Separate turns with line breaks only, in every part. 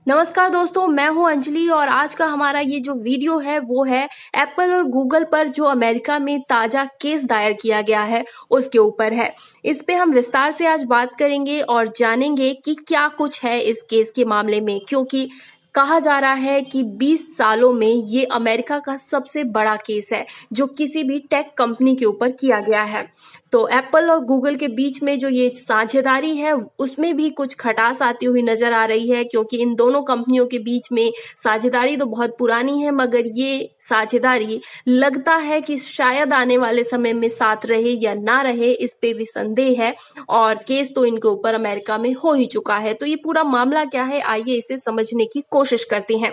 नमस्कार दोस्तों, मैं हूं अंजलि और आज का हमारा ये जो वीडियो है वो है एप्पल और गूगल पर जो अमेरिका में ताज़ा केस दायर किया गया है उसके ऊपर है। इस पे हम विस्तार से आज बात करेंगे और जानेंगे कि क्या कुछ है इस केस के मामले में, क्योंकि कहा जा रहा है कि 20 सालों में ये अमेरिका का सबसे बड़ा केस है जो किसी भी टेक कंपनी के ऊपर किया गया है। तो एप्पल और गूगल के बीच में जो ये साझेदारी है उसमें भी कुछ खटास आती हुई नजर आ रही है, क्योंकि इन दोनों कंपनियों के बीच में साझेदारी तो बहुत पुरानी है, मगर ये साझेदारी लगता है कि शायद आने वाले समय में साथ रहे या ना रहे, इस पे भी संदेह है। और केस तो इनके ऊपर अमेरिका में हो ही चुका है। तो ये पूरा मामला क्या है, आइए इसे समझने की कोशिश करते हैं।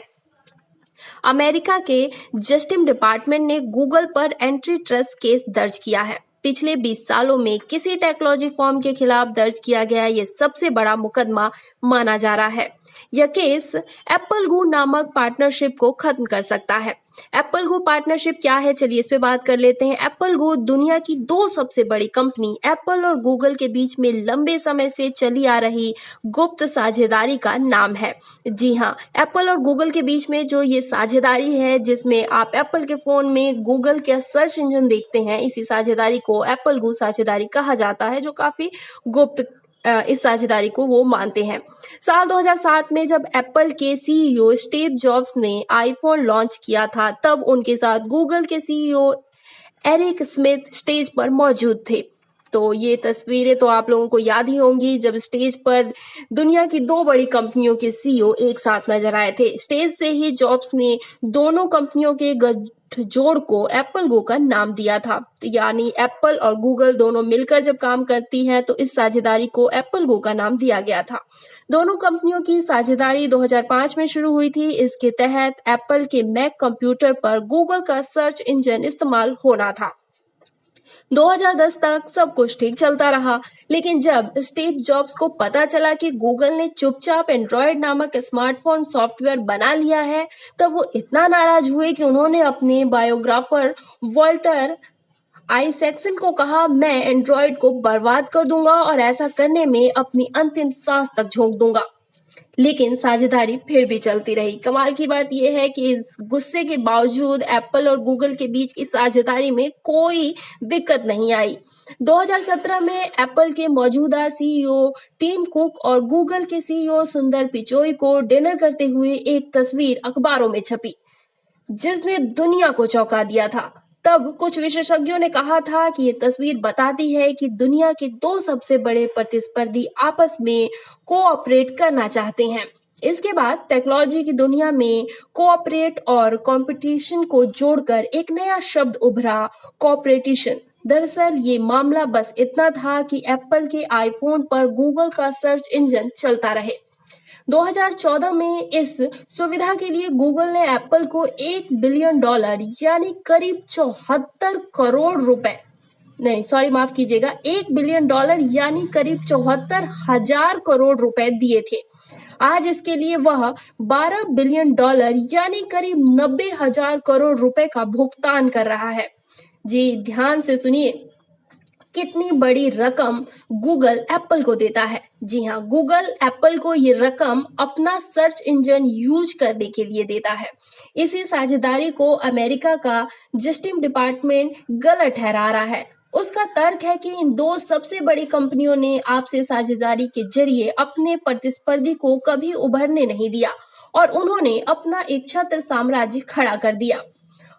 अमेरिका के जस्टिस डिपार्टमेंट ने गूगल पर एंटी ट्रस्ट केस दर्ज किया है। पिछले 20 सालों में किसी टेक्नोलॉजी फर्म के खिलाफ दर्ज किया गया ये सबसे बड़ा मुकदमा माना जा रहा है। यह केस एप्पल गो नामक पार्टनरशिप को खत्म कर सकता है। एप्पल गो पार्टनरशिप क्या है, चलिए इस पे बात कर लेते हैं। एप्पल गो दुनिया की दो सबसे बड़ी कंपनी एप्पल और गूगल के बीच में लंबे समय से चली आ रही गुप्त साझेदारी का नाम है। जी हाँ, एप्पल और गूगल के बीच में जो ये साझेदारी है, जिसमें आप एप्पल के फोन में गूगल का सर्च इंजन देखते हैं, इसी साझेदारी को एप्पल गो साझेदारी कहा जाता है, जो काफी गुप्त इस साझेदारी को वो मानते हैं। साल 2007 में जब एप्पल के सीईओ स्टीव जॉब्स ने आईफोन लॉन्च किया था, तब उनके साथ गूगल के सीईओ एरिक स्मिथ स्टेज पर मौजूद थे। तो ये तस्वीरें तो आप लोगों को याद ही होंगी, जब स्टेज पर दुनिया की दो बड़ी कंपनियों के सीईओ एक साथ नजर आए थे। स्टेज से ही जॉब्स ने दोनों कंपनियों के गठजोड़ को एप्पल गो का नाम दिया था। यानी एप्पल और गूगल दोनों मिलकर जब काम करती हैं तो इस साझेदारी को एप्पल गो का नाम दिया गया था। दोनों कंपनियों की साझेदारी 2005 में शुरू हुई थी। इसके तहत एप्पल के मैक कंप्यूटर पर गूगल का सर्च इंजन इस्तेमाल होना था। 2010 तक सब कुछ ठीक चलता रहा, लेकिन जब स्टीव जॉब्स को पता चला कि गूगल ने चुपचाप एंड्रॉयड नामक स्मार्टफोन सॉफ्टवेयर बना लिया है, तब वो इतना नाराज हुए कि उन्होंने अपने बायोग्राफर वॉल्टर आइजैक्सन को कहा, मैं एंड्रॉयड को बर्बाद कर दूंगा और ऐसा करने में अपनी अंतिम सांस तक झोंक दूंगा। लेकिन साझेदारी फिर भी चलती रही। कमाल की बात यह है कि इस गुस्से के बावजूद एप्पल और गूगल के बीच की साझेदारी में कोई दिक्कत नहीं आई। 2017 में एप्पल के मौजूदा सीईओ टिम कुक और गूगल के सीईओ सुंदर पिचोई को डिनर करते हुए एक तस्वीर अखबारों में छपी, जिसने दुनिया को चौंका दिया था। तब कुछ विशेषज्ञों ने कहा था कि ये तस्वीर बताती है कि दुनिया के दो सबसे बड़े प्रतिस्पर्धी आपस में कोऑपरेट करना चाहते हैं। इसके बाद टेक्नोलॉजी की दुनिया में कोऑपरेट और कंपटीशन को जोड़कर एक नया शब्द उभरा, कोऑपरेटिशन। दरअसल ये मामला बस इतना था कि एप्पल के आईफोन पर गूगल का सर्च इंजन चलता रहे। 2014 में इस सुविधा के लिए गूगल ने एप्पल को $1 बिलियन यानी करीब 74 करोड़ रुपए, नहीं सॉरी माफ कीजिएगा, $1 बिलियन यानी करीब 74,000 करोड़ रुपए दिए थे। आज इसके लिए वह $12 बिलियन यानी करीब 90,000 करोड़ रुपए का भुगतान कर रहा है। जी ध्यान से सुनिए, कितनी बड़ी रकम गूगल एप्पल को देता है। जी हाँ, गूगल एप्पल को ये रकम अपना सर्च इंजन यूज करने के लिए देता है। इसी साझेदारी को अमेरिका का जस्टिस डिपार्टमेंट गलत ठहरा रहा है। उसका तर्क है कि इन दो सबसे बड़ी कंपनियों ने आपसी साझेदारी के जरिए अपने प्रतिस्पर्धी को कभी उभरने नहीं दिया और उन्होंने अपना एक छत्र साम्राज्य खड़ा कर दिया।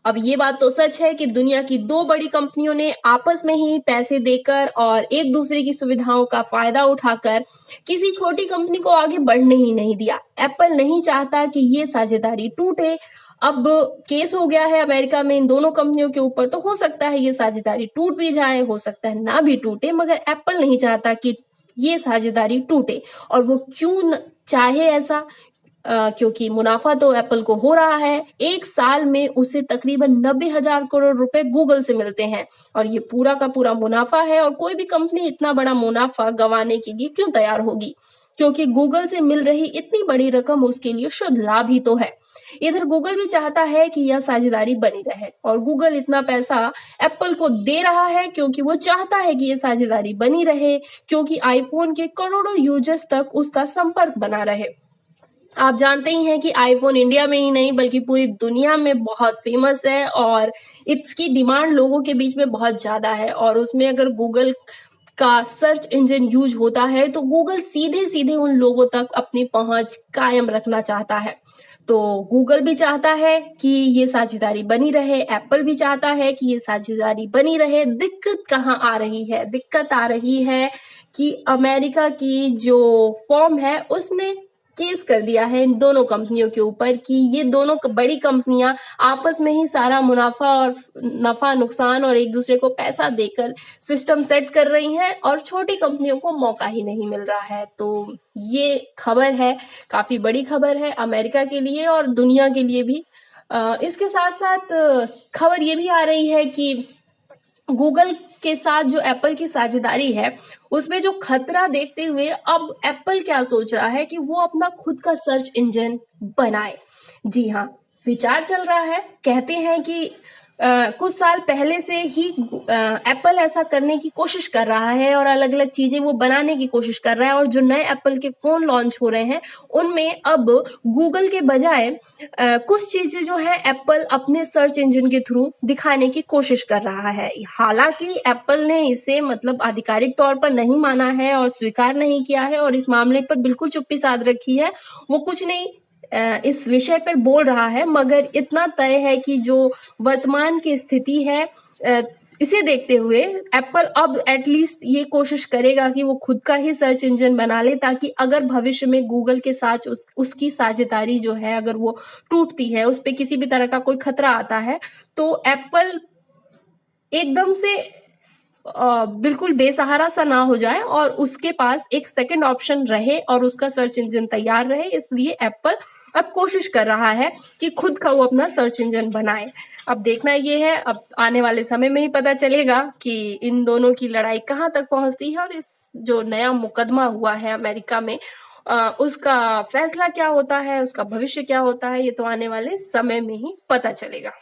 अब ये बात तो सच है कि दुनिया की दो बड़ी कंपनियों ने आपस में ही पैसे देकर और एक दूसरे की सुविधाओं का फायदा उठाकर किसी छोटी कंपनी को आगे बढ़ने ही नहीं दिया। एप्पल नहीं चाहता कि ये साझेदारी टूटे। अब केस हो गया है अमेरिका में इन दोनों कंपनियों के ऊपर, तो हो सकता है ये साझेदारी टूट भी जाए, हो सकता है ना भी टूटे, मगर एप्पल नहीं चाहता कि ये साझेदारी टूटे। और वो क्यों चाहे ऐसा, क्योंकि मुनाफा तो एप्पल को हो रहा है। एक साल में उसे तकरीबन 90,000 करोड़ रुपए गूगल से मिलते हैं और ये पूरा का पूरा मुनाफा है। और कोई भी कंपनी इतना बड़ा मुनाफा गंवाने के लिए क्यों तैयार होगी, क्योंकि गूगल से मिल रही इतनी बड़ी रकम उसके लिए शुद्ध लाभ ही तो है। इधर गूगल भी चाहता है कि यह साझेदारी बनी रहे और गूगल इतना पैसा एप्पल को दे रहा है क्योंकि वो चाहता है कि यह साझेदारी बनी रहे, क्योंकि आईफोन के करोड़ों यूजर्स तक उसका संपर्क बना रहे। आप जानते ही हैं कि आईफ़ोन इंडिया में ही नहीं बल्कि पूरी दुनिया में बहुत फ़ेमस है और इसकी डिमांड लोगों के बीच में बहुत ज़्यादा है और उसमें अगर गूगल का सर्च इंजन यूज़ होता है, तो गूगल सीधे-सीधे उन लोगों तक अपनी पहुँच कायम रखना चाहता है। तो गूगल भी चाहता है कि ये साझेदारी बनी रहे, एप्पल भी चाहता है कि ये साझेदारी बनी रहे। दिक्कत कहाँ आ रही है? दिक्कत आ रही है कि अमेरिका की जो फर्म है, उसने केस कर दिया है इन दोनों कंपनियों के ऊपर कि ये दोनों बड़ी कंपनियां आपस में ही सारा मुनाफा और नफा नुकसान और एक दूसरे को पैसा देकर सिस्टम सेट कर रही हैं और छोटी कंपनियों को मौका ही नहीं मिल रहा है। तो ये खबर है, काफी बड़ी खबर है अमेरिका के लिए और दुनिया के लिए भी। इसके साथ साथ खबर ये भी आ रही है कि गूगल के साथ जो एप्पल की साझेदारी है, उसमें जो खतरा देखते हुए अब एप्पल क्या सोच रहा है कि वो अपना खुद का सर्च इंजन बनाए। जी हाँ, विचार चल रहा है। कहते हैं कि कुछ साल पहले से ही एप्पल ऐसा करने की कोशिश कर रहा है और अलग-अलग चीजें वो बनाने की कोशिश कर रहा है और जो नए एप्पल के फोन लॉन्च हो रहे हैं, उनमें अब गूगल के बजाय कुछ चीजें जो है एप्पल अपने सर्च इंजन के थ्रू दिखाने की कोशिश कर रहा है। हालांकि एप्पल ने इसे मतलब आधिकारिक तौर पर नहीं माना है और स्वीकार नहीं किया है और इस मामले पर बिल्कुल चुप्पी साध रखी है। वो कुछ नहीं इस विषय पर बोल रहा है, मगर इतना तय है कि जो वर्तमान की स्थिति है, इसे देखते हुए एप्पल अब एटलीस्ट ये कोशिश करेगा कि वो खुद का ही सर्च इंजन बना ले, ताकि अगर भविष्य में गूगल के साथ उसकी साझेदारी जो है अगर वो टूटती है, उस पे किसी भी तरह का कोई खतरा आता है, तो एप्पल एकदम से बिल्कुल बेसहारा सा ना हो जाए और उसके पास एक सेकंड ऑप्शन रहे और उसका सर्च इंजन तैयार रहे। इसलिए एप्पल अब कोशिश कर रहा है कि खुद का वो अपना सर्च इंजन बनाए। अब देखना ये है, अब आने वाले समय में ही पता चलेगा कि इन दोनों की लड़ाई कहाँ तक पहुंचती है और इस जो नया मुकदमा हुआ है अमेरिका में, उसका फैसला क्या होता है, उसका भविष्य क्या होता है, ये तो आने वाले समय में ही पता चलेगा।